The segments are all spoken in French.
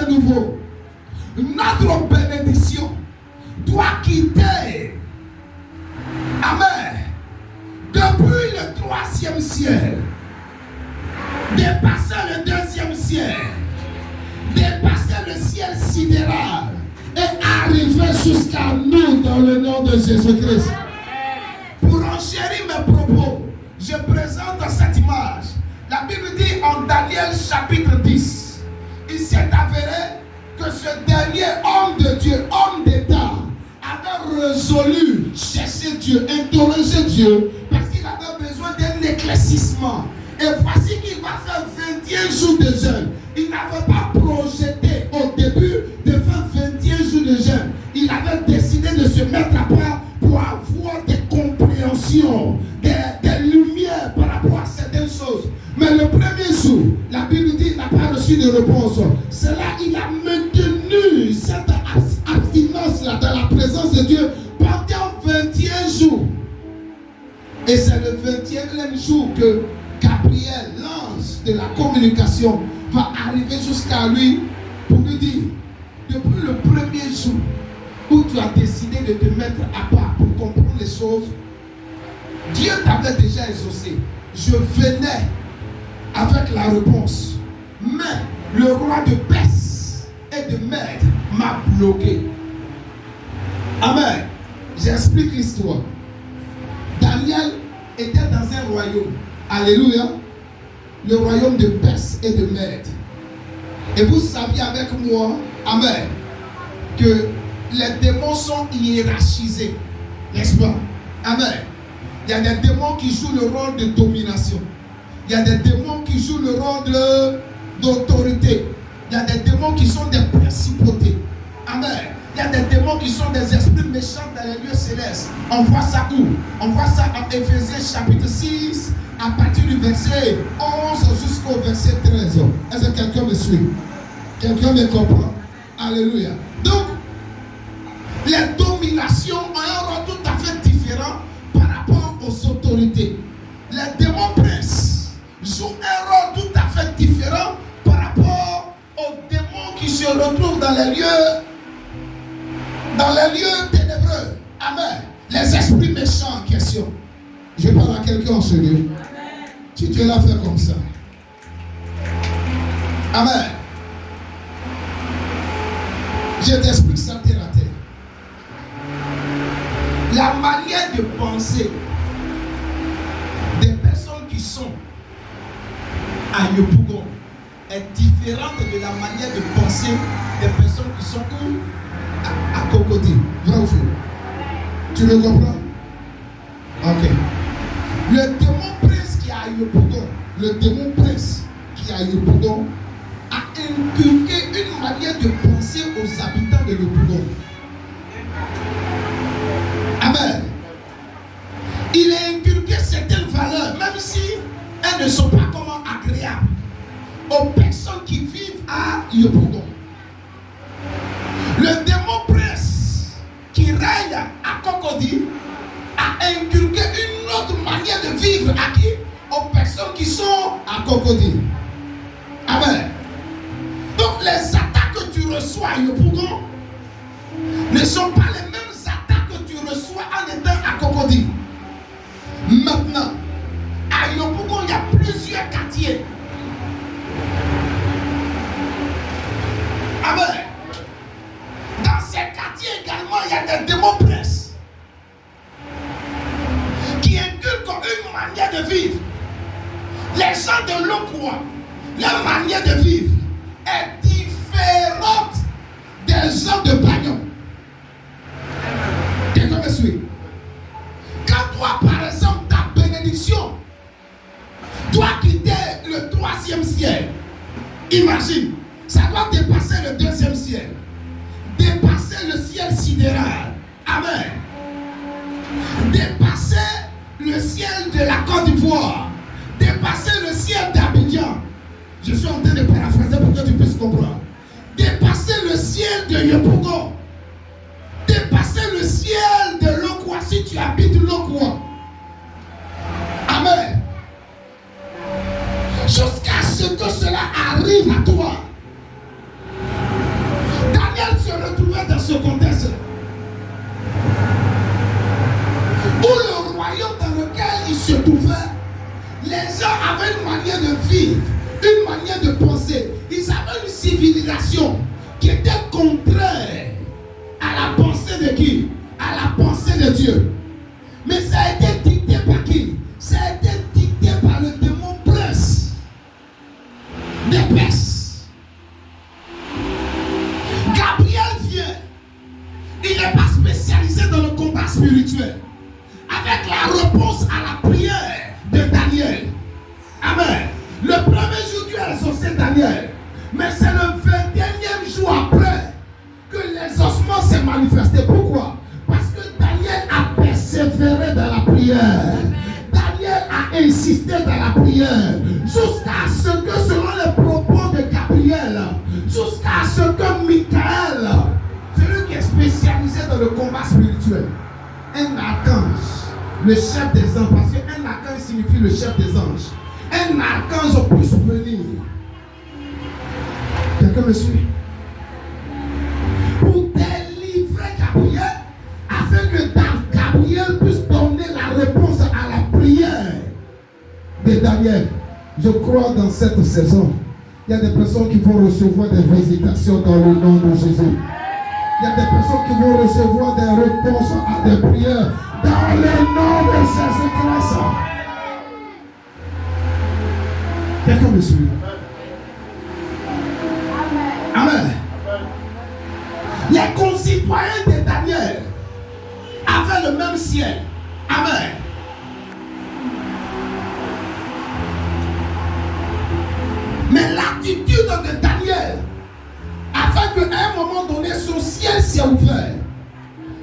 de nouveau, notre bénédiction doit quitter, amen, depuis le 3e ciel, dépasser le 2e ciel, dépasser le ciel sidéral et arriver jusqu'à nous dans le nom de Jésus-Christ. Pour enchérir mes propos, je présente cette image. La Bible dit en Daniel chapitre 10, il s'est avéré que ce dernier homme de Dieu, homme d'État, avait résolu chercher Dieu, interroger Dieu, parce qu'il avait besoin d'un éclaircissement. Et voici qu'il va faire 21 jours de jeûne. Il n'avait pas projeté au début de faire 21 jours de jeûne. Il avait décidé de se mettre à part pour avoir des compréhensions, des lumières par rapport à certaines choses. Mais le premier jour, la Bible dit qu'il n'a pas reçu de réponse. C'est là qu'il a maintenu cette abstinence-là dans la présence de Dieu pendant 21 jours. Et c'est le 21e jour que Gabriel, l'ange de la communication, va arriver jusqu'à lui pour lui dire, depuis le premier jour où tu as décidé de te mettre à part pour comprendre les choses, Dieu t'avait déjà exaucé. Je venais avec la réponse. Mais le roi de Perse et de Mède m'a bloqué. Amen. J'explique l'histoire. Daniel était dans un royaume. Alléluia. Le royaume de Perse et de Mède. Et vous saviez avec moi, amen, que les démons sont hiérarchisés. N'est-ce pas? Amen. Il y a des démons qui jouent le rôle de domination. Il y a des démons qui jouent le rôle d'autorité. Il y a des démons qui sont des principautés. Amen. Il y a des démons qui sont des esprits méchants dans les lieux célestes. On voit ça où? On voit ça en Éphésiens chapitre 6, à partir du verset 11 jusqu'au verset 13. Est-ce que quelqu'un me suit? Quelqu'un me comprend? Alléluia. Donc, les dominations ont un rôle tout à fait différent par rapport aux autorités. Les démons princes jouent un rôle tout à fait différent par rapport aux démons qui se retrouvent dans les lieux ténébreux. Amen. Les esprits méchants en question. Je parle à quelqu'un en ce lieu. Si tu l'as fait comme ça. Amen. Je t'explique ça terre à terre. La manière de penser des personnes qui sont à Yopougon est différente de la manière de penser des personnes qui sont où? À Cocody. Vrai ou faux? Tu le comprends? Ok. Le démon prince qui est à Yopougon, a inculqué une manière de penser aux habitants de Yopougon. Amen. Il a inculqué certaines valeurs, même si elles ne sont pas comment agréables aux personnes qui vivent à Yopougon. Le démon prince qui règne à Cocody a inculqué une autre manière de vivre à qui? Aux personnes qui sont à Cocody. Amen. Donc les attaques que tu reçois à Yopougon ne sont pas les mêmes attaques que tu reçois en étant à Cocody. Maintenant, à Yopougon, il y a plusieurs quartiers. Amen. Dans ces quartiers également, il y a des démons princes qui inculquent une manière de vivre. Les gens de Lokwa, leur manière de vivre est différente des gens de Bagnon. Quelqu'un me suit? Quand toi, par exemple, ta bénédiction doit quitter le 3e ciel, imagine, ça doit dépasser le 2e ciel, dépasser le ciel sidéral. Amen. Dépasser le ciel de la Côte d'Ivoire, dépasser le ciel d'Abidjan. Je suis en train de paraphraser pour que tu puisses comprendre. Dépasser le ciel de Yopougon, dépasser le ciel de Lokwa si tu habites Lokwa. Amen. Jusqu'à ce que cela arrive à toi. civilisation qui était contraire à la pensée de qui? À la pensée de Dieu. Mais ça a été dicté par qui? Ça a été dicté par le démon prince des Perses. Gabriel vient. Il n'est pas spécialisé dans le combat spirituel. Avec la réponse à la prière de Daniel. Amen. Le premier jour, Dieu a exaucé Daniel. Mais c'est le 21e jour après que l'exaucement s'est manifesté. Pourquoi? Parce que Daniel a persévéré dans la prière. Daniel a insisté dans la prière. Jusqu'à ce que, selon les propos de Gabriel, jusqu'à ce que Michael, celui qui est spécialisé dans le combat spirituel, un archange, le chef des anges, parce qu'un archange signifie le chef des anges, un archange puisse venir. Quelqu'un me suit? Pour délivrer Gabriel, afin que Gabriel puisse donner la réponse à la prière de Daniel. Je crois dans cette saison, il y a des personnes qui vont recevoir des visitations dans le nom de Jésus. Il y a des personnes qui vont recevoir des réponses à des prières dans le nom de Jésus-Christ. Quelqu'un me suit? Amen. Les concitoyens de Daniel avaient le même ciel. Amen. Mais l'attitude de Daniel, afin qu'à un moment donné, son ciel s'est ouvert.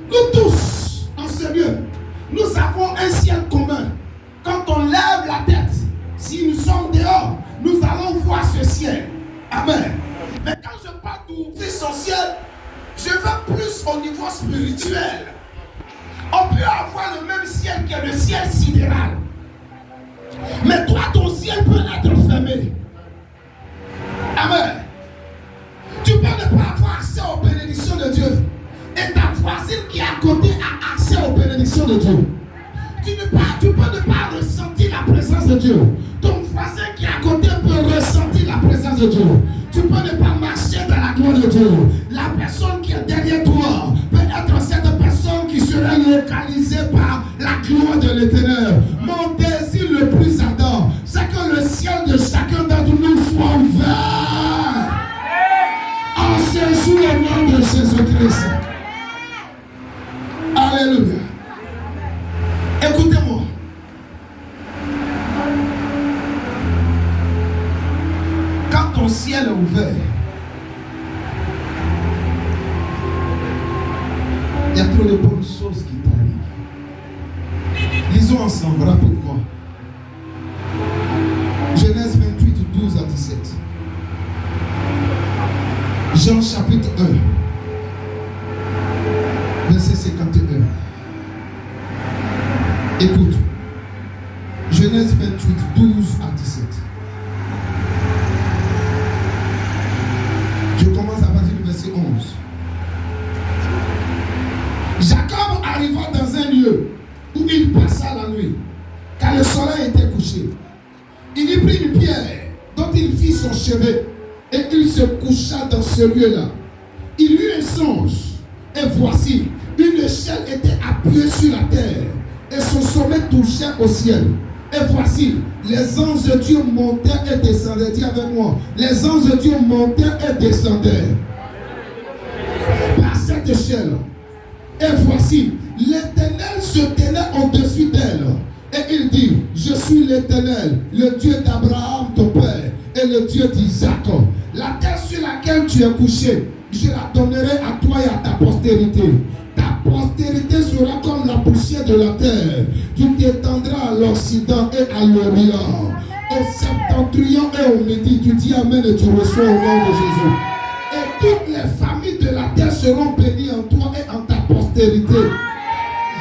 Nous tous, en ce lieu, nous avons un ciel commun. Quand on lève la tête, si nous sommes dehors, nous allons voir ce ciel. Amen. Mais quand je parle d'ouvrir son ciel, je veux plus au niveau spirituel. On peut avoir le même ciel que le ciel sidéral. Mais toi, ton ciel peut être fermé. Amen. Tu peux ne pas avoir accès aux bénédictions de Dieu. Et ta voisine qui est à côté a accès aux bénédictions de Dieu. Tu peux ne pas ressentir la présence de Dieu. Ton voisin qui est à côté peut ressentir la présence de Dieu. Tu peux ne pas marcher dans la gloire de Dieu. La personne qui est derrière toi peut être cette personne qui sera localisée par la gloire de l'Éternel. Mon désir le plus ardent, c'est que le ciel de chacun d'entre nous soit ouvert. En ce jour, au nom de Jésus-Christ. Alléluia. Écoutez-moi. Quand ton ciel est ouvert, il y a trop de bonnes choses qui t'arrivent. Lisons ensemble rapidement. Genèse 28, 12 à 17. Jean chapitre 1, verset 51. Écoute. Genèse 28, 12 à 17. Je commence à partir du verset 11. Jacob arriva dans un lieu où il passa la nuit, car le soleil était couché. Il y prit une pierre dont il fit son chevet, et il se coucha dans ce lieu-là. Il eut un songe, et voici, une échelle était appuyée sur la terre, et son sommet touchait au ciel. Et voici, les anges de Dieu montaient et descendaient. Dis avec moi, les anges de Dieu montaient et descendaient par cette échelle. Et voici, l'Éternel se tenait au-dessus d'elle. Et il dit, je suis l'Éternel, le Dieu d'Abraham, ton père, et le Dieu d'Isaac. La terre sur laquelle tu es couché, je la donnerai à toi et à ta postérité. Ta postérité sera comme la poussière de la terre. Tu t'étendras à l'Occident et à l'Orient, au septentrion et au midi. Tu dis Amen et tu reçois au nom de Jésus. Et toutes les familles de la terre seront bénies en toi et en ta postérité.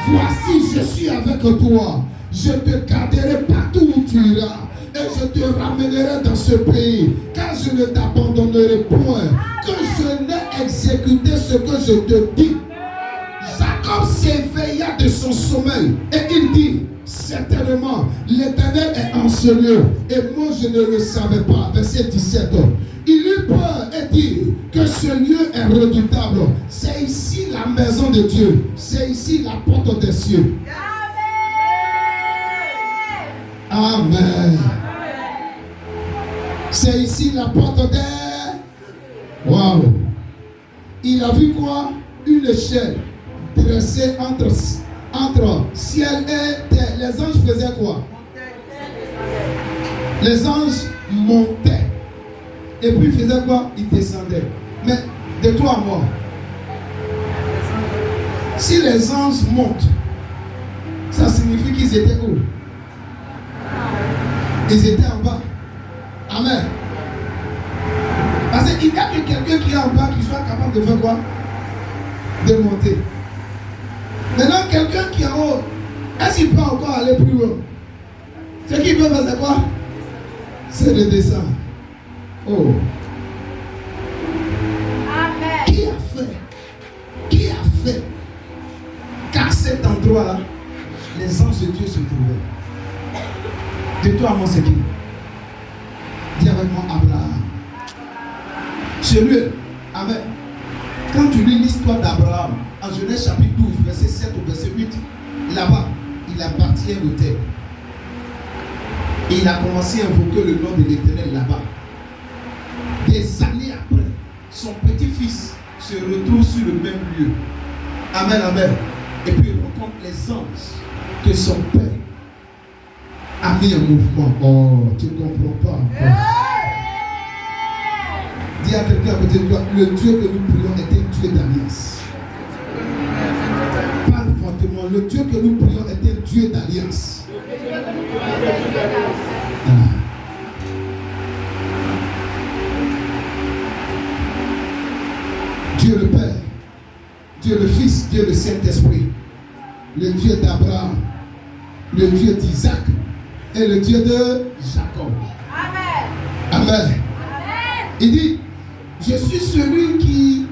Voici, je suis avec toi. Je te garderai partout où tu iras. Et je te ramènerai dans ce pays, car je ne t'abandonnerai point, que je n'ai exécuté ce que je te dis. Jacob s'éveilla de son sommeil et il dit, certainement l'Éternel est en ce lieu, et moi je ne le savais pas. Verset 17. Il eu peur et dit que ce lieu est redoutable. C'est ici la maison de Dieu. C'est ici la porte des cieux. Amen. C'est ici la porte des... Waouh. Il a vu quoi? Une échelle dressée entre ciel et terre. Les anges faisaient quoi? Les anges montaient. Et puis ils faisaient quoi? Ils descendaient. Mais de toi à moi, si les anges montent, ça signifie qu'ils étaient où? Ils étaient en bas. Amen. Parce qu'il n'y a que quelqu'un qui est en bas qui soit capable de faire quoi? De monter. Maintenant, quelqu'un qui est en haut, est-ce qu'il peut encore aller plus haut? Ce qu'il peut faire, c'est quoi? C'est de descendre. Oh. Amen. Qui a fait qu'à cet endroit-là, les anges de Dieu se trouvaient? De toi à moi, c'est qui? Dis avec moi, Abraham. Celui, Amen. Quand tu lis l'histoire d'Abraham, en Genèse chapitre 12, verset 7 au verset 8, là-bas, il appartient au terre. Et il a commencé à invoquer le nom de l'Éternel là-bas. Des années après, son petit-fils se retrouve sur le même lieu. Amen, amen. Et puis il rencontre les anges que son père a mis en mouvement. Oh, tu ne comprends pas encore. Dis à quelqu'un à côté de toi, le Dieu que nous prions est un Dieu d'alliance. Parle fortement, le Dieu que nous prions est un Dieu d'alliance. Dieu le Père, Dieu le Fils, Dieu le Saint-Esprit, le Dieu d'Abraham, le Dieu d'Isaac et le Dieu de Jacob. Amen. Amen. Il dit, je suis celui qui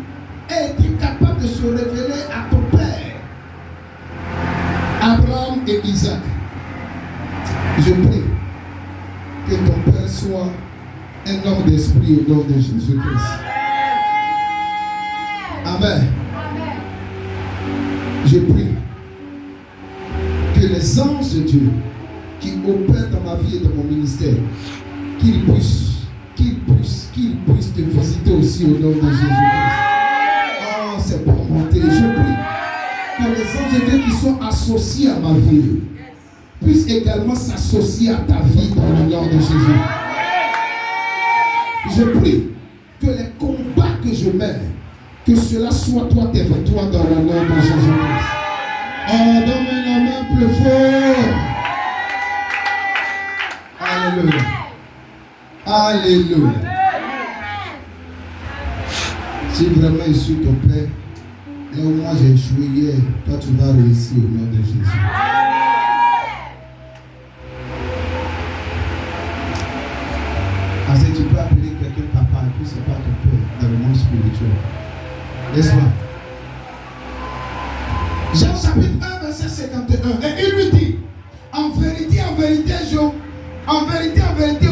a été capable de se révéler à ton père, Abraham et Isaac. Je prie que ton père soit un homme d'esprit au nom de Jésus-Christ. Amen. Je prie que les anges de Dieu qui opèrent dans ma vie et dans mon ministère, qu'ils puissent te visiter aussi au nom de Jésus-Christ. Oh, c'est pour monter. Je prie que les anges de Dieu qui sont associés à ma vie puissent également s'associer à ta vie dans le nom de Jésus. Je prie que les combats que je mène, que cela soit toi territoire dans le nom de Jésus-Christ. Oh, donne-moi la main plus fort. Alléluia. Alléluia. Si vraiment je suis ton père, là où moi j'ai échoué hier, toi tu vas réussir au nom de Jésus. Parce que tu peux appeler quelqu'un papa et puis c'est pas ton père dans le monde spirituel. N'est-ce pas? Jean chapitre 1, verset 51. Et il lui dit, en vérité,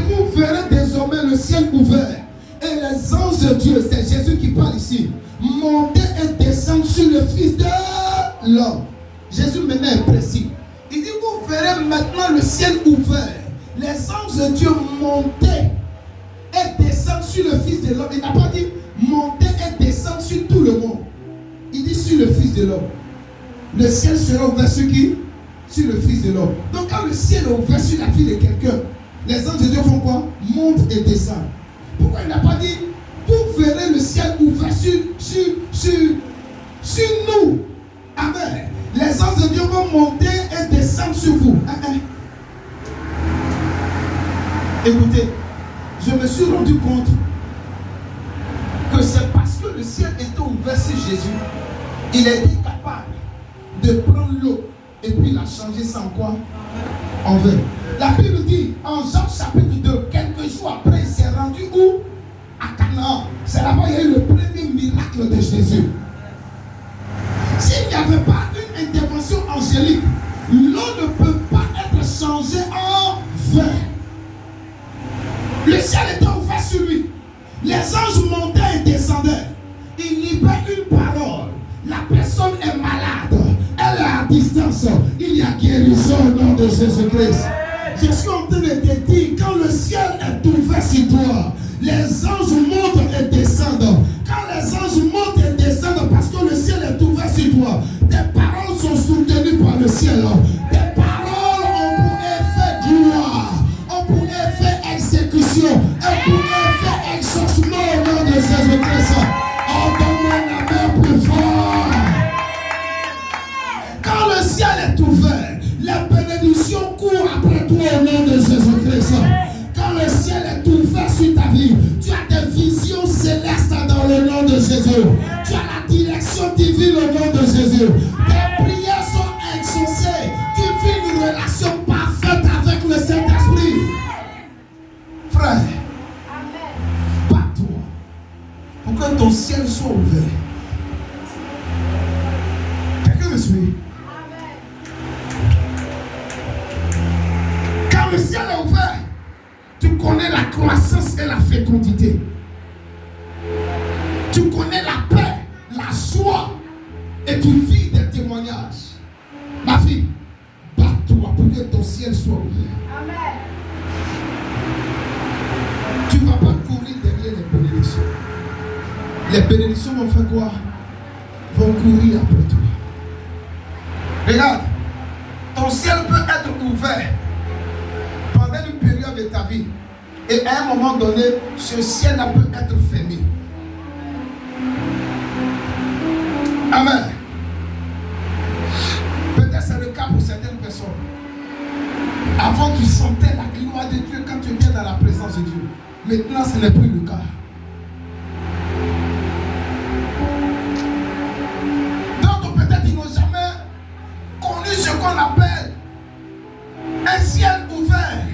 vous verrez désormais le ciel ouvert. Et les anges de Dieu, c'est Jésus qui parle ici, monter et descendre sur le Fils de l'homme. Jésus maintenant est précis. Il dit, vous verrez maintenant le ciel ouvert. Les anges de Dieu monter et descendre sur le Fils de l'homme. Il n'a pas dit monter et descendre sur tout le monde. Il dit sur le Fils de l'homme. Le ciel sera ouvert sur qui? Sur le Fils de l'homme. Donc quand le ciel est ouvert sur la vie de quelqu'un, les anges de Dieu font quoi? Montent et descendent. Pourquoi il n'a pas dit vous verrez le ciel ouvert sur nous? Amen. Les anges de Dieu vont monter et descendre sur vous. Écoutez, je me suis rendu compte que c'est parce que le ciel était ouvert sur Jésus, il a été capable de prendre l'eau et puis la changer sans quoi? En vin. La Bible dit en Jean chapitre 2, quelques jours après, il s'est rendu où? À Canaan. C'est là-bas qu'il y a eu le premier miracle de Jésus. S'il n'y avait pas une intervention angélique, l'eau ne peut pas être changée en vin. Le ciel était ouvert sur lui. Les anges délivrance, il y a guérison au nom de Jésus-Christ. Je suis en train de te dire, quand le ciel est ouvert sur toi, les anges montent et descendent. Quand les anges montent et descendent, parce que le ciel est ouvert sur toi, tes paroles sont soutenues par le ciel. Tes paroles ont pour effet gloire, ont pour effet exécution, ont pour effet exaucement au nom de Jésus-Christ. Oh, donne-moi la main plus fort. Quand le ciel est ouvert, la bénédiction court après toi au nom de Jésus-Christ. Quand le ciel est ouvert sur ta vie, tu as des visions célestes dans le nom de Jésus. Tu as la direction divine au nom de Jésus. Tes prières sont exaucées. Tu vis une relation parfaite avec le Saint-Esprit. Frère, bats-toi pour que ton ciel soit ouvert. Quelqu'un me suit? Quand le ciel est ouvert, tu connais la croissance et la fécondité. Tu connais la paix, la joie, et tu vis des témoignages. Ma fille, bats-toi pour que ton ciel soit ouvert. Amen. Tu ne vas pas courir derrière les bénédictions. Les bénédictions vont faire quoi? Vont courir après toi. Regarde, ton ciel peut être ouvert pendant une période de ta vie. Et à un moment donné, ce ciel peut être fermé. Amen. Peut-être c'est le cas pour certaines personnes. Avant, tu sentais la gloire de Dieu quand tu viens dans la présence de Dieu. Maintenant, ce n'est plus le cas. D'autres, peut-être, ils n'ont jamais connu ce qu'on appelle un ciel ouvert.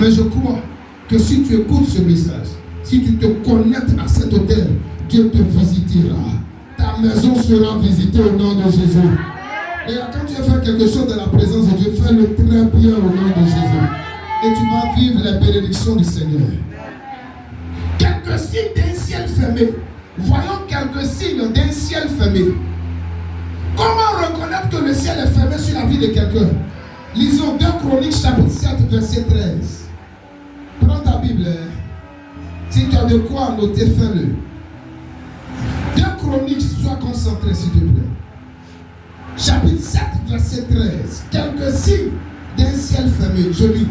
Mais je crois que si tu écoutes ce message, si tu te connectes à cet autel, Dieu te visitera. Ta maison sera visitée au nom de Jésus. Et quand tu vas faire quelque chose dans la présence de Dieu, fais-le très bien au nom de Jésus. Et tu vas vivre la bénédiction du Seigneur. Quelques signes d'un ciel fermé. Voyons quelques signes d'un ciel fermé. Comment reconnaître que le ciel est fermé sur la vie de quelqu'un? Lisons 2 Chroniques chapitre 7 verset 13. Prends ta Bible. Si tu as de quoi noter, fais-le. 2 Chroniques, sois concentré s'il te plaît. Chapitre 7 verset 13. Quelques signes d'un ciel fermé. Je lis.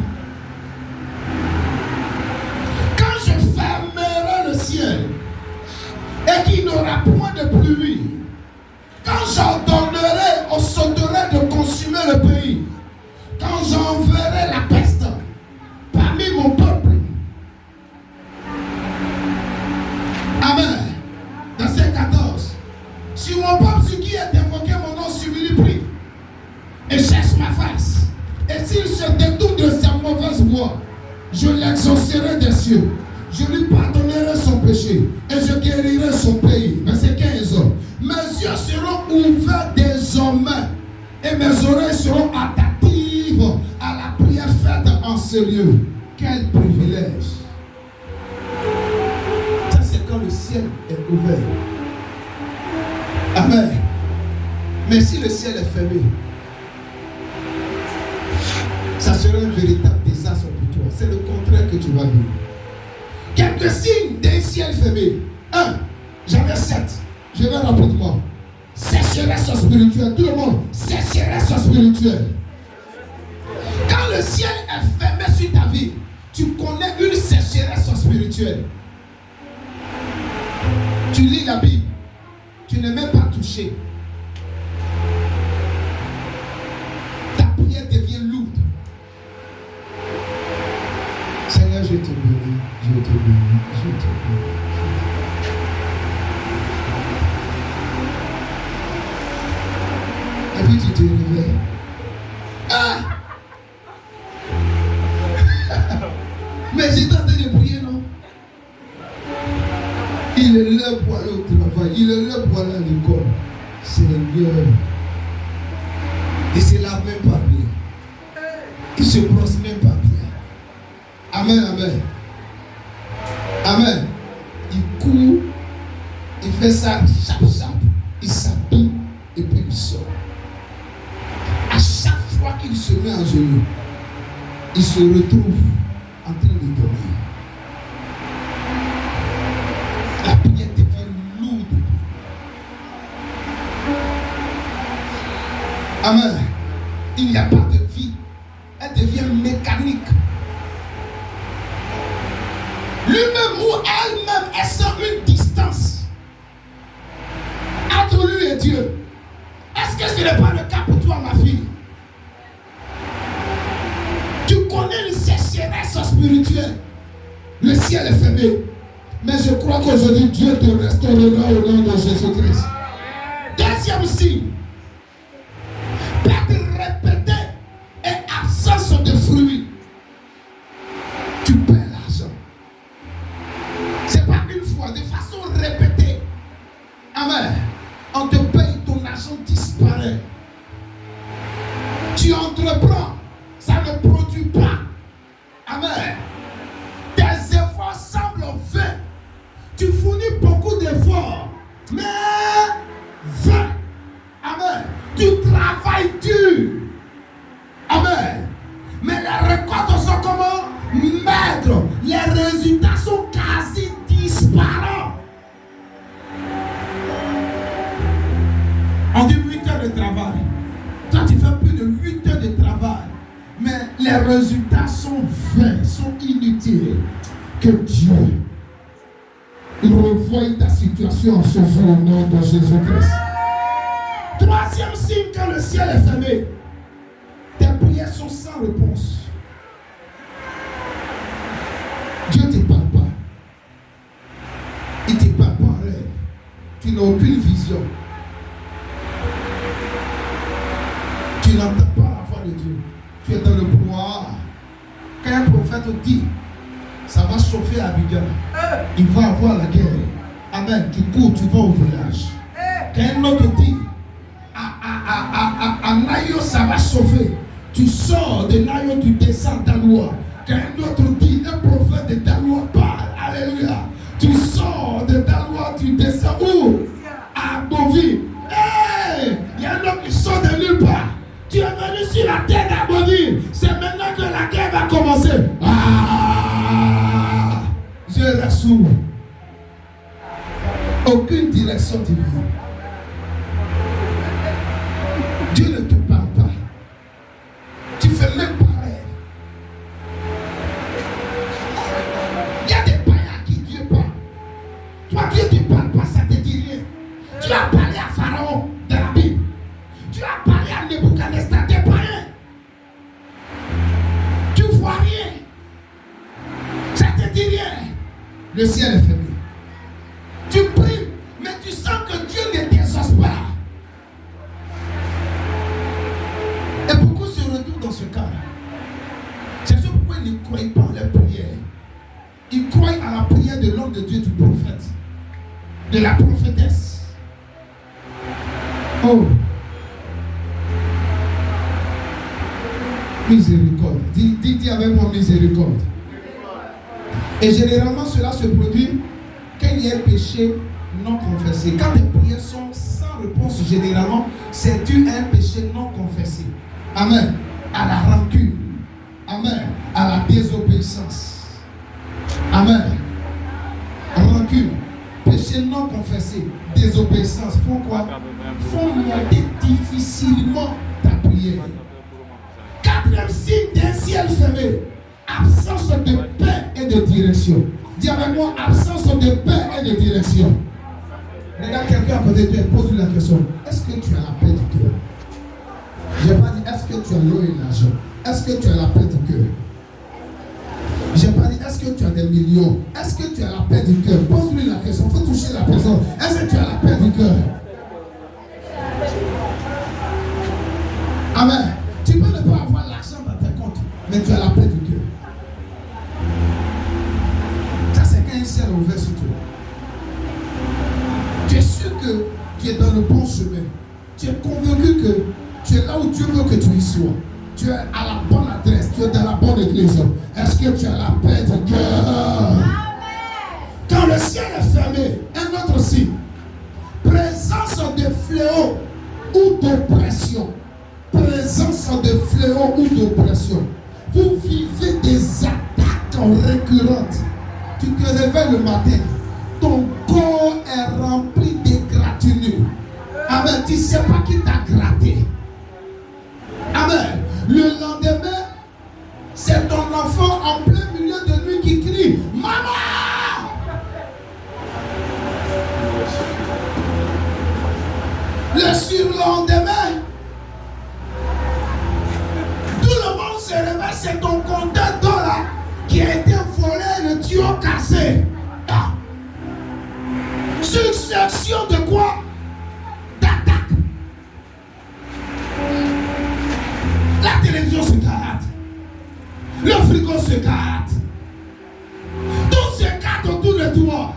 Quand je fermerai le ciel et qu'il n'aura point de pluie, quand j'ordonnerai aux sauterelles de consumer le pays, quand j'enverrai la peste parmi mon peuple. Amen. Verset 14. Si mon peuple, ce qui est invoqué mon nom, s'humilie, prie et cherche ma face, et s'il se détourne de sa mauvaise voie, je l'exaucerai des cieux. Je lui pardonnerai son péché et je guérirai son pays. Verset 15. Mes yeux seront ouverts désormais et mes oreilles seront attentives à la prière faite en ce lieu. Quel privilège! Ça, c'est quand le ciel est ouvert. Amen. Mais si le ciel est fermé, ça sera un véritable désastre pour toi. C'est le contraire que tu vas vivre. Quelques signes d'un ciel fermé. 1. J'en ai 7. Je vais rapidement. Sécheresse spirituelle. Tout le monde. Sécheresse spirituelle. Quand le ciel est fermé sur ta vie, tu connais une sécheresse spirituelle. Tu lis la Bible. Tu n'es même pas touché. Ta prière devient lourde. Seigneur, je te bénis. Je te bénis. Je te bénis. Et puis tu te réveilles. Ah! Mais j'étais en train de prier, non? Il est là pour aller au travail. Il est là pour aller à l'école. Seigneur. Il ne se lave même pas bien. Il ne se brosse même pas bien. Amen, amen. Amen. Il court. Il fait ça, chap, chap. Il s'habille et puis il sort. il se met à genoux, il se retrouve en train de dormir. La prière devient lourde. Amen. Il n'y a pas de vie. Elle devient mécanique. Lui-même ou elle-même, elle sent une distance entre lui et Dieu. Est-ce que ce n'est pas le cas pour toi, ma fille? Tu connais une sécheresse spirituelle. Le ciel est fermé. Mais je crois qu'aujourd'hui, Dieu te restaurera au nom de Jésus-Christ. Deuxième signe. Perte répétée et absence de fruits. Tu perds l'argent. C'est pas une fois, de façon répétée. Amen. On te paye, ton argent disparaît. Tu entreprends, ça ne produit pas. Amen. Tes efforts semblent vains. Tu fournis beaucoup d'efforts, mais vains. Amen. Tu travailles dur. Amen. Mais les récoltes sont comment? Maigres. Les résultats sont quasi disparants. On dit 8 heures de travail. Toi, tu fais plus de 8 heures de travail. Mais les résultats sont vains, sont inutiles. Que Dieu revoie ta situation en ce jour au nom de Jésus-Christ. Troisième signe quand le ciel est fermé. Tes prières sont sans réponse. Dieu ne te parle pas. Il ne te parle pas en rêve. Tu n'as aucune vision. Tu n'entends pas la voix de Dieu. Tu es dans le brouhaha. Quand un prophète dit, ça va chauffer à Abidjan, il va avoir la guerre. Amen. Tu cours, tu vas au village. Quand un autre dit, à Nayo, ça va chauffer. Tu sors de Nayo, tu descends d'Aloua. Quand un autre dit, un prophète de Daloua parle. Alléluia. Tu sors de Daloua, tu descends où? À Boville. Il y a un autre qui sort de nulle part. Tu es venu sur la terre d'Aboville. C'est maintenant que la guerre va commencer. Je reste sourd. Aucune direction divine. Dieu ne te parle pas. Tu fais même pas rêve. Il y a des païens à qui Dieu parle. Toi, Dieu ne te parle pas, ça ne te dit rien. Tu as parlé à Pharaon dans la Bible. Tu as parlé à Nebuchadnezzar, des païens. Tu vois rien. Ça ne te dit rien. Le ciel est fermé. Tu pries, mais tu sens que Dieu ne t'exauce pas. Et beaucoup se retrouvent dans ce cas. C'est ce pourquoi ils ne croient pas en la prière. Ils croient à la prière de l'homme de Dieu, du prophète, de la prophétesse. Oh! Miséricorde. Dis avec moi miséricorde. Et généralement, cela se produit quand il y a un péché non confessé. Quand les prières sont sans réponse, généralement, c'est dû à un péché non confessé. Amen. À la rancune. Amen. À la désobéissance. Amen. Rancune. Péché non confessé. Désobéissance. Font quoi? Font monter difficilement ta prière. Quatrième signe d'un ciel fermé. Absence de paix et de direction. Dis avec moi, absence de paix et de direction. Regarde quelqu'un à côté de toi, pose-lui la question. Est-ce que tu as la paix du cœur? Je n'ai pas dit est-ce que tu as l'eau et l'argent. Est-ce que tu as la paix du cœur? Je n'ai pas dit est-ce que tu as des millions. Est-ce que tu as la paix du cœur? Pose-lui la question, il faut toucher la personne. Est-ce que tu as la paix du cœur? Amen. Tu peux ne pas avoir l'argent dans tes comptes, mais tu as la paix du cœur. Ça, c'est quand un ciel est ouvert sur toi. Tu es sûr que tu es dans le bon chemin. Tu es convaincu que tu es là où Dieu veut que tu y sois. Tu es à la bonne adresse. Tu es dans la bonne église. Est-ce que tu as la paix du cœur? Quand le ciel est fermé, un autre signe. Présence de fléaux ou d'oppression. Présence présence de fléaux ou d'oppression. Vous vivez des attaques récurrentes. Tu te réveilles le matin, ton corps est rempli d'égratignures. Amen. Tu ne sais pas qui t'a gratté. Amen. Le lendemain, c'est ton enfant en plein milieu de nuit qui crie « Maman !» Le surlendemain, tout le monde se réveille, c'est ton compteur d'eau là qui a été volé, le tuyau cassé. Ah. Succession de quoi? D'attaque. La télévision se gâte. Le frigo se gâte. Tout se gâte autour de toi.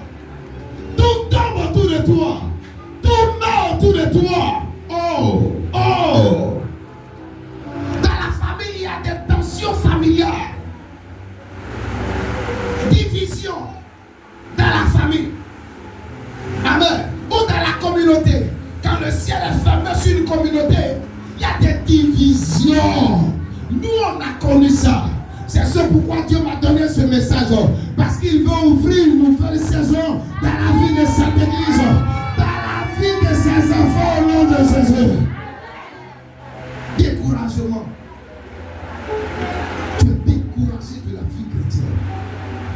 Tout tombe autour de toi. Tout meurt autour de toi. Oh, oh. Dans la famille, il y a des tensions familiales. Division dans la famille. Amen. Ou dans la communauté. Quand le ciel est fermé sur une communauté, il y a des divisions. Nous, on a connu ça. C'est ce pourquoi Dieu m'a donné ce message. Parce qu'il veut ouvrir une nouvelle saison dans la vie de cette église. Dans la vie de ses enfants au nom de Jésus. Découragement. Tu es découragé de la vie chrétienne.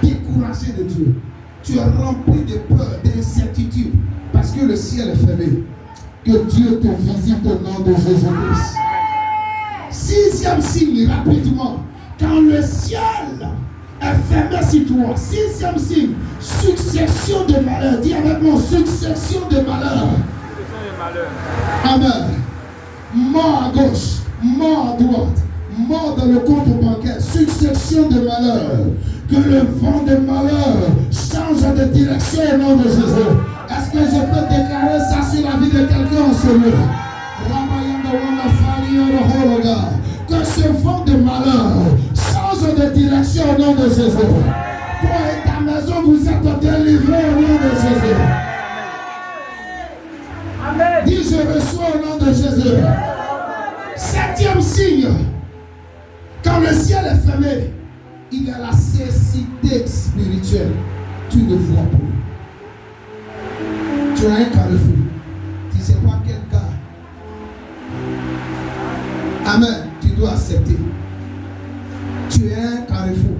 Découragé de Dieu. Tu es rempli de peur, d'incertitude. Parce que le ciel est fermé. Que Dieu te visite au nom de Jésus-Christ. Sixième signe, rapidement. Quand le ciel est fermé sur toi. Sixième signe, succession de malheurs. Dis avec moi, succession de malheurs. Amen. Mort à gauche, mort à droite, mort dans le compte bancaire, succession de malheurs. Que le vent de malheur change de direction au nom de Jésus. Est-ce que je peux déclarer ça sur la vie de quelqu'un en ce lieu? Que ce vent de malheur change de direction au nom de Jésus. Toi et ta maison, vous êtes délivrés au nom de Jésus. Amen. Dis, je reçois au nom de Jésus. Septième signe. Quand le ciel est fermé, il y a la cécité spirituelle. Tu ne vois plus. Tu as un carrefour. Tu ne sais pas quel cas. Amen. Tu dois accepter. Tu es un carrefour.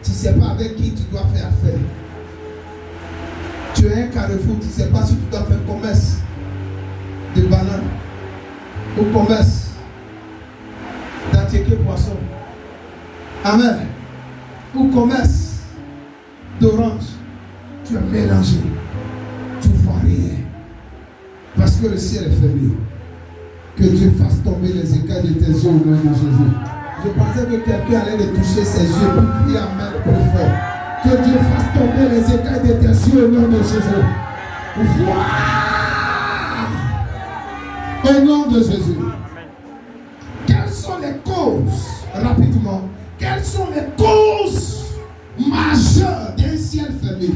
Tu ne sais pas avec qui tu dois faire affaire. Tu es un carrefour. Tu ne sais pas si tu dois faire commerce de bananes ou commerce d'antiqué poisson. Amen. Ou commerce d'orange. Tu es mélangé. Tu ne vois rien. Parce que le ciel est fermé. Que Dieu fasse tomber les écailles de tes yeux au nom de Jésus. Je pensais que quelqu'un allait de toucher ses yeux pour crier Amen le plus fort. Que Dieu fasse tomber les écailles de tes yeux au nom de Jésus. Au nom de Jésus. Quelles sont les causes, rapidement, quelles sont les causes majeures d'un ciel fermé?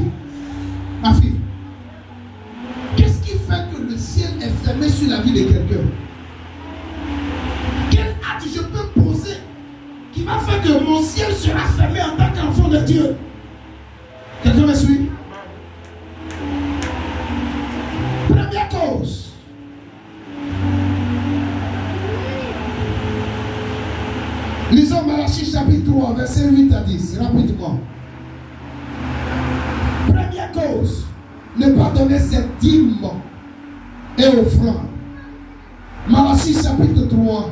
Ma fille, qu'est-ce qui fait que le ciel est fermé sur la vie de quelqu'un? Quel acte je peux poser qui va faire que mon ciel sera fermé en tant qu'enfant de Dieu? Quelqu'un me suit? Première cause. Lisons Malachie chapitre 3, verset 8 à 10, rapidement. Première cause, ne pas donner cette dîme et offrande. Malachie chapitre 3.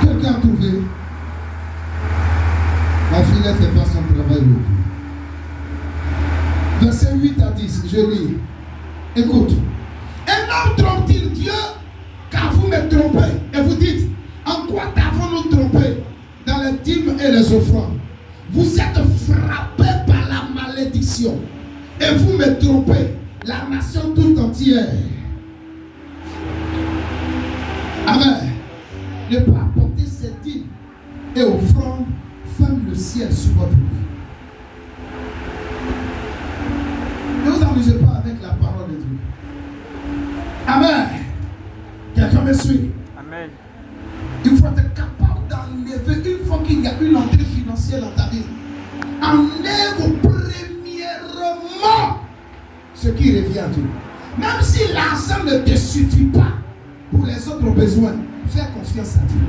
Quelqu'un a trouvé? Ma fille ne fait pas son travail aujourd'hui. Verset 8 à 10, je lis. Écoute. Un homme trompe-t-il Dieu car vous me trompez? Et vous dites, en quoi t'avons-nous trompé? Dans les dîmes et les offrandes. Vous êtes frappés par la malédiction. Et vous me trompez, la nation tout entière. Amen. Ne pas apporter ces dîmes et offrandes ferme le ciel sur votre vie. Ne vous amusez pas avec la parole de Dieu. Amen. Quelqu'un me suit? Amen. Il faut être capable d'enlever, une fois qu'il y a une entrée financière dans ta vie, enlève premièrement ce qui revient à Dieu. Même si l'argent ne te suffit pas pour les autres besoins, fais confiance à Dieu.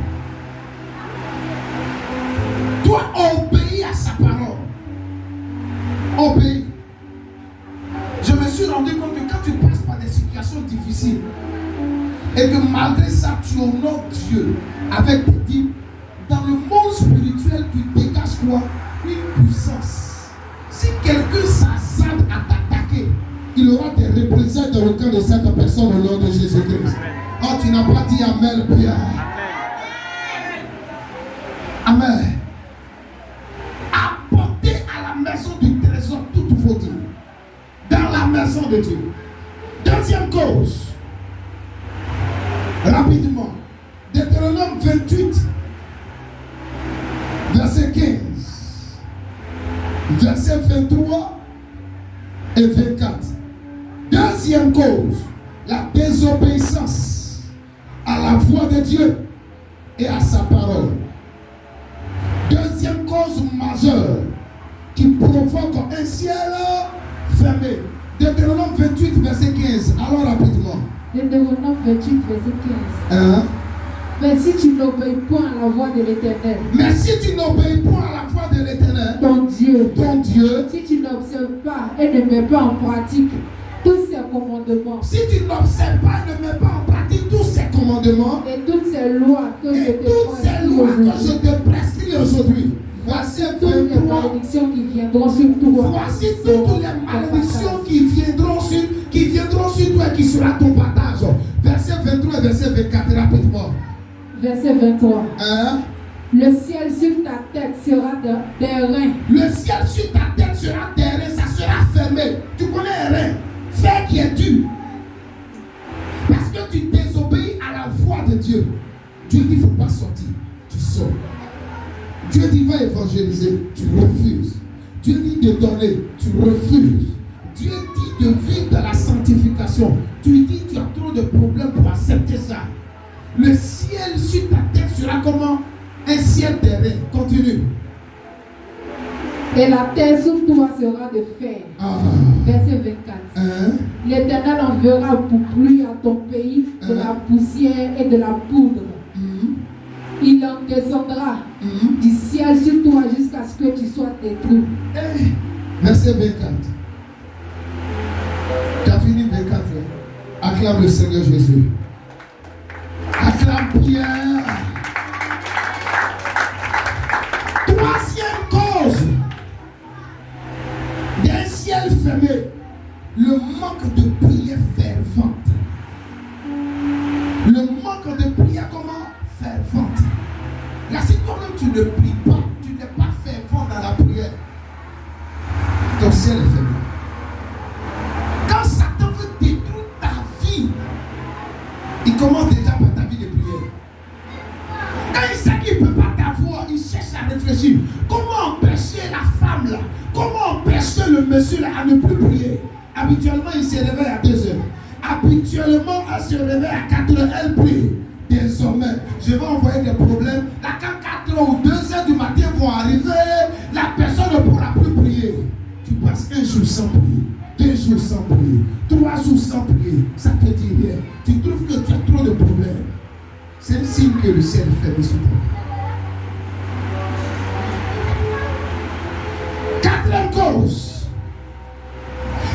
Toi, obéis à sa parole. Obéis. Je me suis rendu compte que quand tu passes par des situations difficiles et que malgré ça tu honores Dieu avec tes dîmes, dans le monde spirituel tu dégages quoi? Une puissance. Si quelqu'un s'assade à t'attaquer, il aura des représailles dans le cœur de cette personne au nom de Jésus-Christ. Oh, tu n'as pas dit Amen, Pierre. Amen. Apportez à la maison du trésor toutes vos dîmes. Dans la maison de Dieu. Deuxième cause. Rapidement. Deutéronome 28, verset 15. Verset 23 et 24. Deuxième cause. La désobéissance à la voix de Dieu et à sa parole. Deuxième cause majeure qui provoque un ciel fermé. Deutéronome 28, verset 15. Alors rapidement. Deutéronome 28, verset 15. Mais si tu n'obéis point à la voix de l'Éternel. Mais si tu n'obéis point à la voix de l'Éternel. Ton Dieu. Si tu n'observes pas et ne mets pas en pratique tous ses commandements. Si tu n'observes pas et ne mets pas en pratique tous ses commandements. Et toutes ces lois que je te prescris aujourd'hui. Voici toutes les malédictions qui viendront sur toi. Voici toutes les malédictions qui viendront sur toi et qui sera ton partage. Verset 23 et verset 24, rapidement. Verset 23. Le ciel sur ta tête sera des reins. Le ciel sur ta tête sera des reins, ça sera fermé. Tu connais un rein? Fais qui est dur. Parce que tu désobéis à la voix de Dieu. Dieu dit il ne faut pas sortir. Tu sors. Dieu dit va évangéliser, tu refuses. Dieu dit de donner, tu refuses. Dieu dit de vivre dans la sanctification. Tu dis tu as trop de problèmes pour accepter ça. Le ciel sur ta tête sera comment? Un ciel terrain. Continue. Et la terre sous toi sera de fer. Verset 24. L'Éternel enverra pour pluie à ton pays de la poussière et de la poudre. Il en descendra du ciel sur toi jusqu'à ce que tu sois détruit. Verset 24. Tu as fini 24. Acclame le Seigneur Jésus. Acclame Pierre. Troisième cause d'un ciel fermé, le manque de prière fervente. Le manque de prière comment? Fervente. Là, si toi-même tu ne pries pas, tu n'es pas fervent dans la prière, ton ciel est fermé. Quand Satan veut détruire ta vie, il commence déjà par ta vie de prière. Quand il sait qu'il ne peut pas t'avoir, il cherche à réfléchir. Comment empêcher la femme là? Comment empêcher le monsieur là à ne plus prier? Habituellement, il se réveille à 2 heures. Habituellement, elle se réveille à 4 heures, elle prie. Désormais, je vais envoyer des problèmes. Là, quand 4 heures ou 2 heures du matin vont arriver, la personne ne pourra plus prier. Tu passes 1 jour sans prier, 2 jours sans prier, 3 jours sans prier. Ça te dit rien. Tu trouves que tu as trop de problèmes. C'est un signe que le ciel est fermé sur toi. Quatrième cause,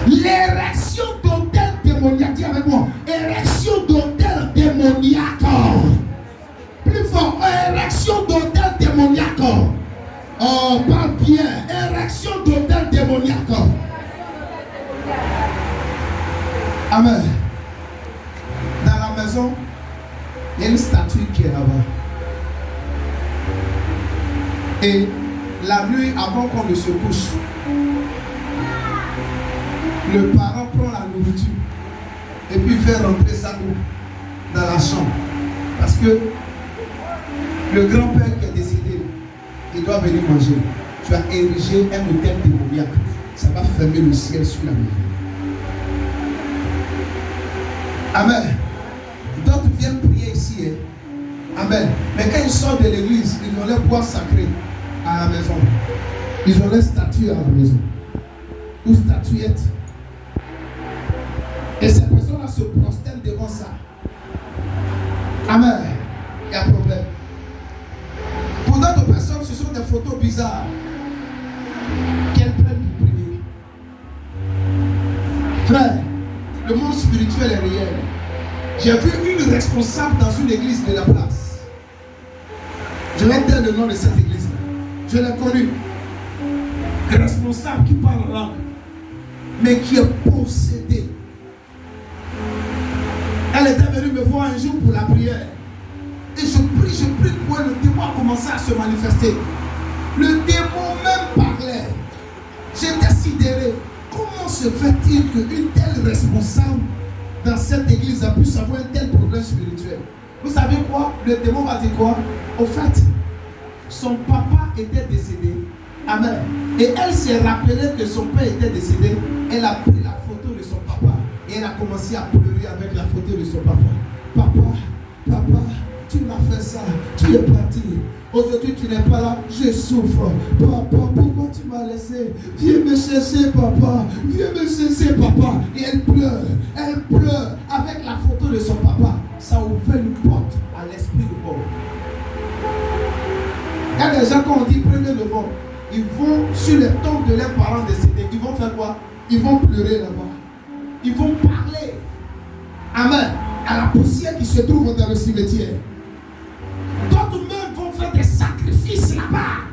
l'érection d'autel démoniaque. Dis avec moi, érection d'autel démoniaque. Plus fort, érection d'autel démoniaque. Oh, parle bien, érection d'autel démoniaque. Amen. Dans la maison, il y a une statue qui est là-bas. Et la nuit, avant qu'on ne se couche, le parent prend la nourriture et puis fait rentrer ça dans la chambre. Parce que le grand-père qui est décédé, il doit venir manger. Tu as érigé un hôtel démoniaque. Ça va fermer le ciel sur la maison. Amen. D'autres viennent prier ici. Amen. Mais quand ils sortent de l'église, ils ont leur bois sacré à la maison. Ils ont leur statue à la maison. Ou statuette. Et ces personnes-là se prosternent devant ça. Amen. Il y a un problème. Pour d'autres personnes, ce sont des photos bizarres qu'elles prennent pour prier. Frère, le monde spirituel est réel. J'ai vu une responsable dans une église de la place. Je vais dire le nom de cette église. Je l'ai connue. Responsable qui parle en langue, mais qui est possédée. Elle était venue me voir un jour pour la prière. Et je prie pour elle. Le démon a commencé à se manifester. Le démon même parlait. J'étais sidéré. Comment se fait-il qu'une telle responsable dans cette église a pu savoir un tel problème spirituel? Vous savez quoi? Le démon va dire quoi? Au fait, son papa était décédé. Amen. Et elle s'est rappelée que son père était décédé. Elle a pris la photo de son papa. Et elle a commencé à pleurer avec la photo de son papa. Papa, tu m'as fait ça. Tu es parti. Aujourd'hui, tu n'es pas là. Je souffre. Papa, pourquoi tu m'as laissé? Viens me chercher, papa. Viens me chercher, papa. Et elle pleure. Elle pleure avec la photo de son papa. Ça ouvre une porte à l'esprit de mort. Il y a des gens, quand on dit prenez le vent, ils vont sur les tombes de leurs parents décédés. Ils vont faire quoi? Ils vont pleurer là-bas. Ils vont parler. Amen. À la poussière qui se trouve dans le cimetière. D'autres même vont faire des sacrifices là-bas.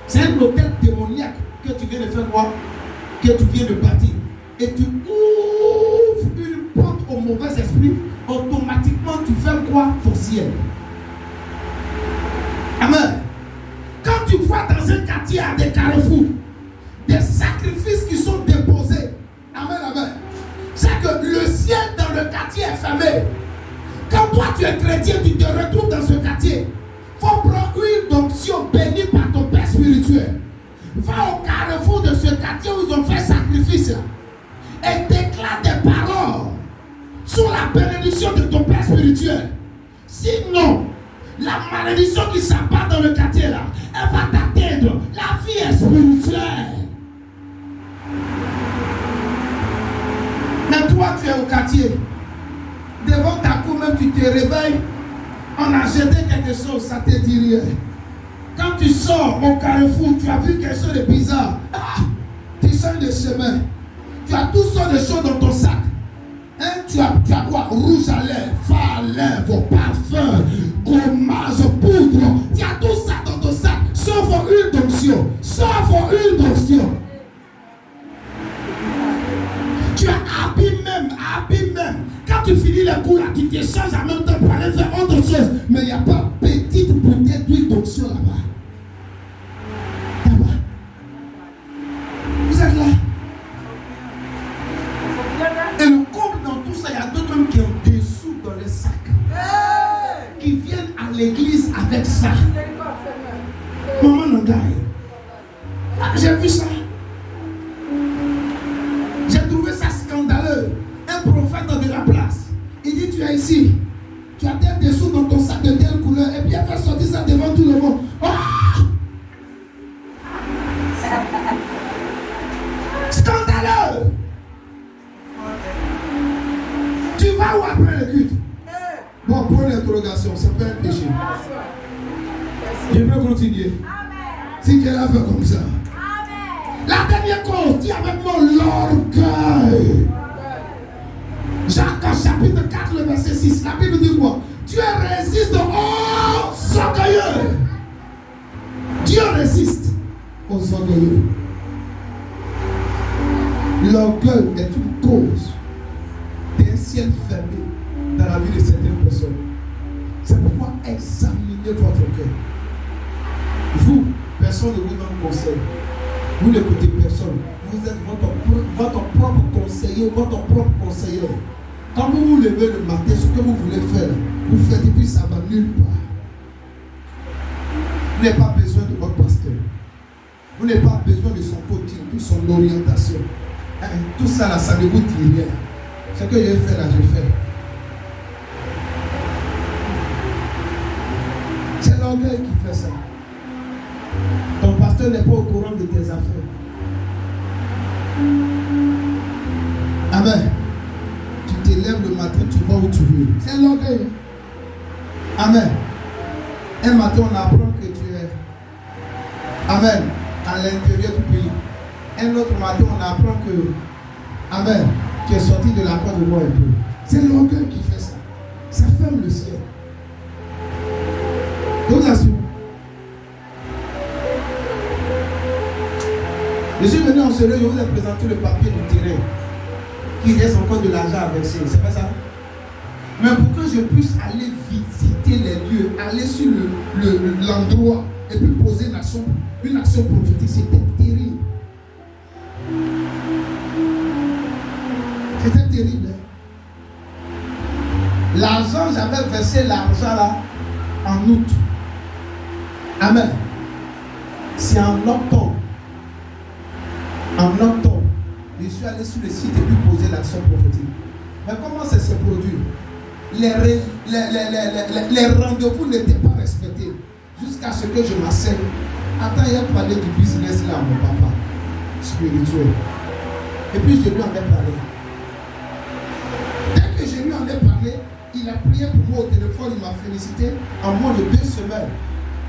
C'est un hôtel démoniaque que tu viens de faire quoi? Que tu viens de bâtir. Et tu ouvres une porte au mauvais esprit. Automatiquement, tu fermes quoi? Ton ciel. Amen. Quand tu vois dans un quartier à des carrefours, des sacrifices qui sont déposés. Amen, amen. C'est que le ciel dans le quartier est fermé. Quand toi tu es chrétien, tu te retrouves dans ce quartier. Il faut prendre une onction bénie par ton père spirituel. Va au carrefour de ce quartier où ils ont fait sacrifice et déclare des paroles sur la bénédiction de ton père spirituel. Sinon, la malédiction qui s'abat dans le quartier là, elle va t'atteindre. La vie est spirituelle. Mais toi, tu es au quartier. Devant ta cour même, tu te réveilles. On a jeté quelque chose, ça te dit rien. Quand tu sors au carrefour, tu as vu quelque chose de bizarre. Tu sors de chemin. Tu as toutes sortes de choses dans ton sac. Hein, tu as quoi? Rouge à lèvres, fard à lèvres, parfum, gommage, poudre. Tu as tout ça dans ton sac. Sauf une onction. Sauf une onction. Tu as habillé même. Quand tu finis les cours là, tu t'échanges en même temps pour aller faire autre chose. Mais il n'y a pas petite bouteille d'huile d'onction là-bas. Là-bas. Vous êtes là? Et le comble dans tout ça, il y a d'autres hommes qui ont des sous dans les sacs. Qui viennent à l'église avec ça. Maman Nangaï. J'ai vu ça. J'ai trouvé ça scandaleux. Un prophète de la place. Il dit tu es ici. Tu as tel dessous dans ton sac de telle couleur. Et puis elle fait sortir ça devant tout le monde. Oh! Scandaleux. Tu vas où après le culte? Bon, pour l'interrogation, c'est pas un péché. Je peux continuer. Si Dieu l'a fait comme ça. La dernière cause, dis avec moi l'orgueil. Jacques chapitre 4, le verset 6. La Bible dit quoi? Dieu résiste aux orgueilleux. Dieu résiste aux orgueilleux. L'orgueil est une cause d'un ciel fermé dans la vie de certaines personnes. C'est pourquoi examinez votre cœur. Vous, personne ne vous donne conseil. Vous n'écoutez personne. Vous êtes votre propre conseiller, votre propre conseiller. Quand vous vous levez le matin, ce que vous voulez faire, vous faites et puis ça va nulle part. Vous n'avez pas besoin de votre pasteur. Vous n'avez pas besoin de son coaching, de son orientation. Tout ça là, ça ne vous dit rien. Ce que je fais là, je fais. l'orgueil qui fait ça. Ton pasteur n'est pas au courant de tes affaires. Amen. Tu te lèves le matin, tu vas où tu veux. C'est l'orgueil. Amen. Un matin, on apprend que tu es. Amen. À l'intérieur du pays. Un autre matin, on apprend que. Amen. Tu es sorti de la croix de roi un peu. C'est l'orgueil qui fait ça. Ça ferme le ciel. Je vous assure. Je suis venu en ce lieu, je vous ai présenté le papier du terrain. Qui reste encore de l'argent à verser. C'est pas ça? Mais pour que je puisse aller visiter les lieux, aller sur l'endroit et puis poser une action prophétique, c'était terrible. C'était terrible. L'argent, j'avais versé l'argent là en août. Amen. C'est en octobre. En octobre, je suis allé sur le site et puis poser l'action prophétique. Mais comment ça s'est produit? Les rendez-vous n'étaient pas respectés. Jusqu'à ce que je m'asseye. Attends, il a parlé du business là, mon papa. Spirituel. Et puis je lui en ai parlé. Dès que je lui en ai parlé, il a prié pour moi au téléphone, il m'a félicité. En moins de 2 semaines.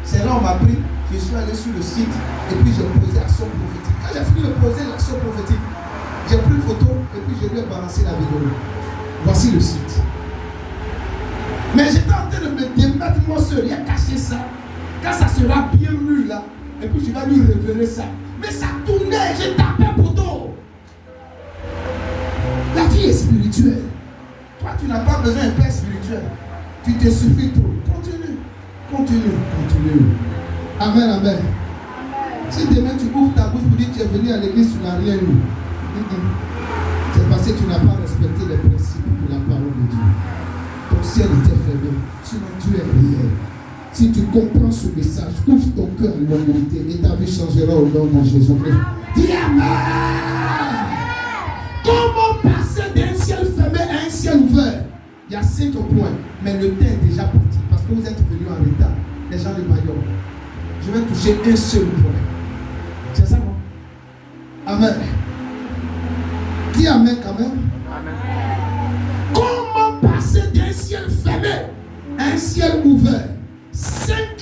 C'est là où on m'a pris. Je suis allé sur le site et puis j'ai posé l'action prophétique. Quand j'ai fini de poser l'action prophétique, j'ai pris une photo et puis je lui ai balancé la vidéo. Voici le site. Mais j'étais en train de me démettre moi seul. Il a caché ça. Quand ça sera bien mûr là, et puis je vais lui révéler ça. Mais ça tournait, j'ai tapé poteau. La vie est spirituelle. Toi, tu n'as pas besoin d'un père spirituel. Tu te suffis trop. Continue. Continue. Continue. Amen, amen. Si demain tu ouvres ta bouche pour dire que tu es venu à l'église, tu n'as rien eu. C'est parce que tu n'as pas respecté les principes de la parole de Dieu. Ton ciel était fermé. Sinon tu es réel. Si tu comprends ce message, ouvre ton cœur à l'humanité et ta vie changera au nom de Jésus-Christ. Dis amen. Comment passer d'un ciel fermé à un ciel ouvert? Il y a 5 points, mais le temps est déjà parti parce que vous êtes venus en retard, les gens de Bayonne. Je vais toucher un seul point. C'est ça, non? Amen. Dis amen quand même. Amen. Comment passer d'un ciel fermé à un ciel ouvert? 5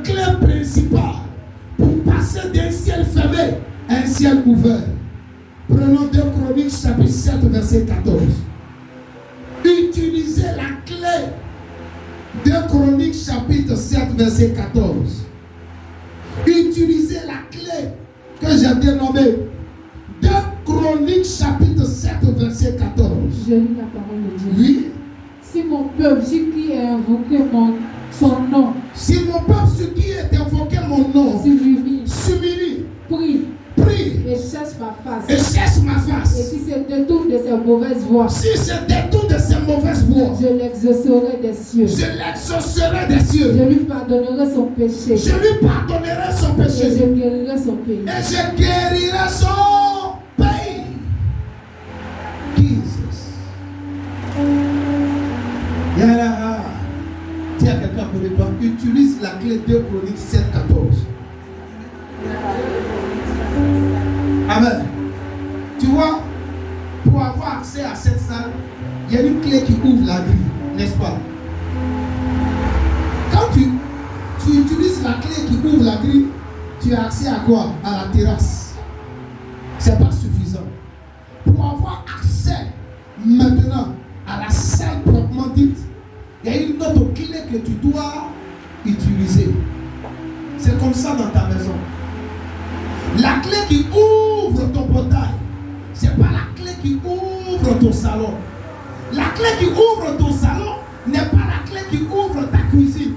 clés principales pour passer d'un ciel fermé à un ciel ouvert. Prenons 2 Chroniques chapitre 7 verset 14. Utilisez la clé. 2 Chroniques chapitre 7 verset 14. Utilisez la clé que j'ai bien nommée. 2 Chroniques chapitre 7 verset 14. Je lis la parole de Dieu. Oui. Si mon peuple, si qui est invoqué son nom. Si mon peuple, ce qui est invoqué mon nom. S'humilie. Prie. Et cherche ma face. Et si se détourne de ses mauvaises voies. Je l'exaucerai des cieux. Je lui pardonnerai son péché. Et je guérirai son pays. Jesus. Dis à quelqu'un pour toi, utilise la clé 2 Chroniques 7, 14. Amen. Tu vois, pour avoir accès à cette salle, il y a une clé qui ouvre la grille, n'est-ce pas? Quand tu utilises la clé qui ouvre la grille, tu as accès à quoi? À la terrasse. C'est pas suffisant. Pour avoir accès maintenant à la salle proprement dite, il y a une autre clé que tu dois utiliser. C'est comme ça dans ta maison. La clé qui ouvre ton portail, ce n'est pas la clé qui ouvre ton salon. La clé qui ouvre ton salon n'est pas la clé qui ouvre ta cuisine.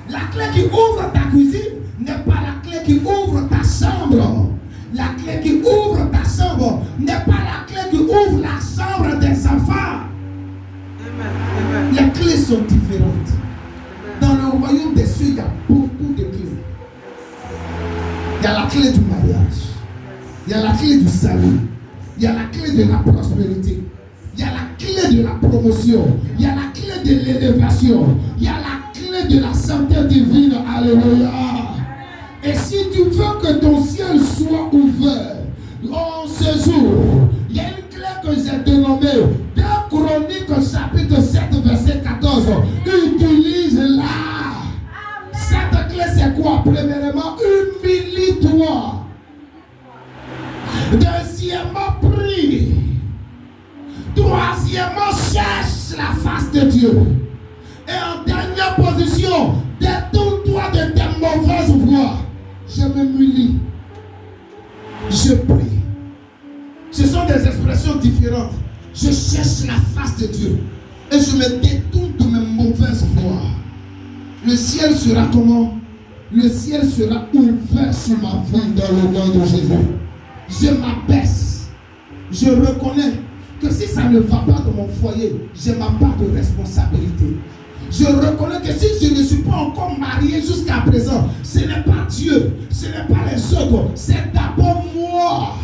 La clé qui ouvre ta cuisine n'est pas la clé qui ouvre ta chambre. La clé qui ouvre ta chambre n'est pas la clé qui ouvre la chambre des enfants. Les clés sont différentes. Dans le royaume des cieux, il y a beaucoup de clés. Il y a la clé du mariage. Il y a la clé du salut. Il y a la clé de la prospérité. Il y a la clé de la promotion. Il y a la clé de l'élévation. Il y a la clé parler de la santé divine. Alléluia. Et si tu veux que ton ciel soit ouvert en ce jour, il y a une clé que j'ai dénommée 2 Chroniques chapitre 7 verset 14. Utilise-la. Cette clé c'est quoi? Premièrement, humilie-toi. Deuxièmement, prie. Troisièmement, cherche la face de Dieu. Et en dernière position, détourne-toi de tes mauvaises voies. Je m'humilie. Je prie. Ce sont des expressions différentes. Je cherche la face de Dieu. Et je me détourne de mes mauvaises voies. Le ciel sera comment? Le ciel sera ouvert sur ma vie dans le nom de Jésus. Je m'abaisse. Je reconnais que si ça ne va pas dans mon foyer, j'ai ma part de responsabilité. Je reconnais que si je ne suis pas encore marié jusqu'à présent, ce n'est pas Dieu, ce n'est pas les autres, c'est d'abord moi.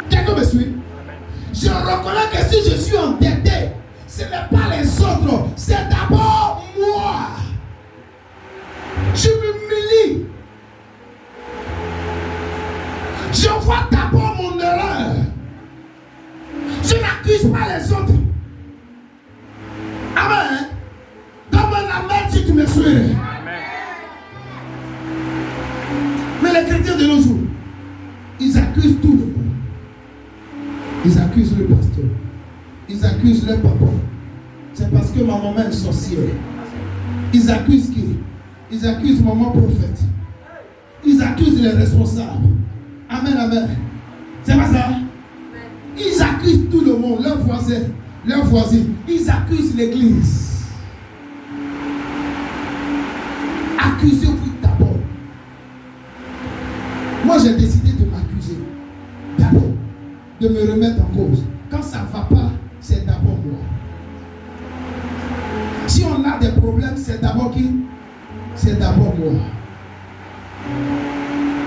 Quelqu'un me suit? Je reconnais que si je suis endetté, ce n'est pas les autres, c'est d'abord moi. Je m'humilie. Je vois d'abord mon erreur. Je n'accuse pas les autres. Amen. Donne-moi la main si tu me suis. Amen. Mais les chrétiens de nos jours, ils accusent tout le monde. Ils accusent le pasteur. Ils accusent le papa. C'est parce que ma maman est sorcière. Ils accusent qui? Ils accusent maman prophète. Ils accusent les responsables. Amen, amen. C'est pas ça? Ils accusent tout le monde, leurs voisins, leurs voisines. Ils accusent l'église. Accusez-vous d'abord. Moi, j'ai décidé de m'accuser. D'abord, de me remettre en cause. Quand ça ne va pas, c'est d'abord moi. Si on a des problèmes, c'est d'abord qui? C'est d'abord moi.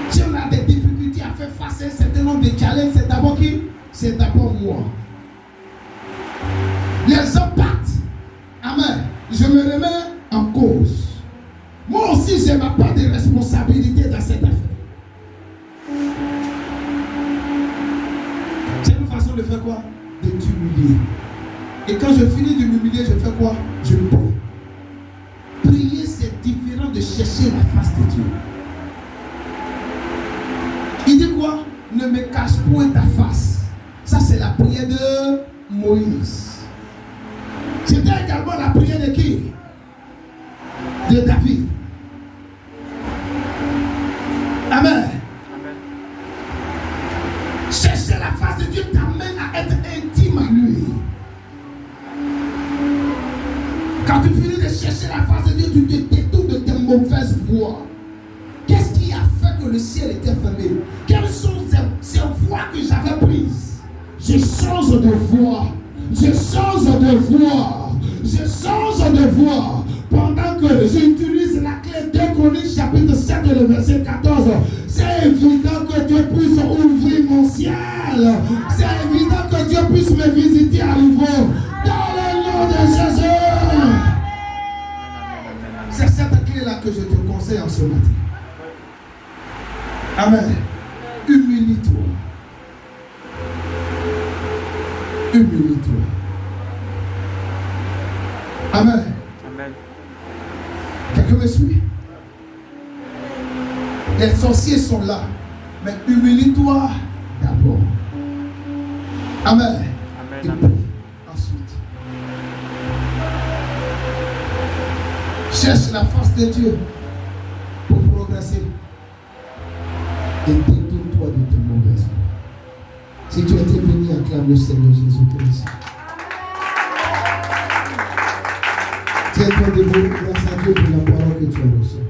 Si on a des difficultés à faire face à un certain nombre de challenges, c'est d'abord qui? C'est d'abord moi. Les hommes partent. Amen. Je me remets en cause. Moi aussi, j'ai ma part de responsabilité dans cette affaire. C'est une façon de faire quoi? De t'humilier. Et quand je finis de m'humilier, je fais quoi? Je prie. Prier, c'est différent de chercher la face de Dieu. Il dit quoi? Ne me cache point ta face. Ça, c'est la prière de Moïse. C'était également la prière de qui? De David. Amen. Amen. Chercher la face de Dieu t'amène à être intime à lui. Quand tu finis de chercher la face de Dieu, tu te détournes de tes mauvaises voies. Qu'est-ce qui a fait que le ciel était fermé? Quelles sont ces voies que j'avais prises? Je change de voie. Je change de voie. Je change de voie. Pendant que j'utilise la clé 2 Chroniques chapitre 7 et le verset 14, c'est évident que Dieu puisse ouvrir mon ciel. C'est évident que Dieu puisse me visiter à nouveau. Dans le nom de Jésus. C'est cette clé-là que je te conseille en ce matin. Amen. Humilie-toi. Humilie-toi. Amen. Amen. Quelqu'un me suit? Les sorciers sont là. Mais humilie-toi d'abord. Amen. Amen. Et Amen. puis, ensuite, cherche la face de Dieu pour progresser. Et détourne-toi de tes mauvaises voies. Si tu as été béni, acclame le Seigneur Jésus-Christ. Tiens-toi debout, grâce à Dieu pour la parole que tu as reçue.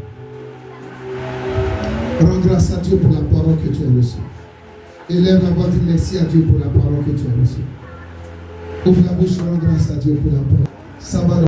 Rends grâce à Dieu pour la parole que tu as reçue. Élève la voix, dis merci à Dieu pour la parole que tu as reçue. Ouvre la bouche, rends grâce à Dieu pour la parole. Ça va.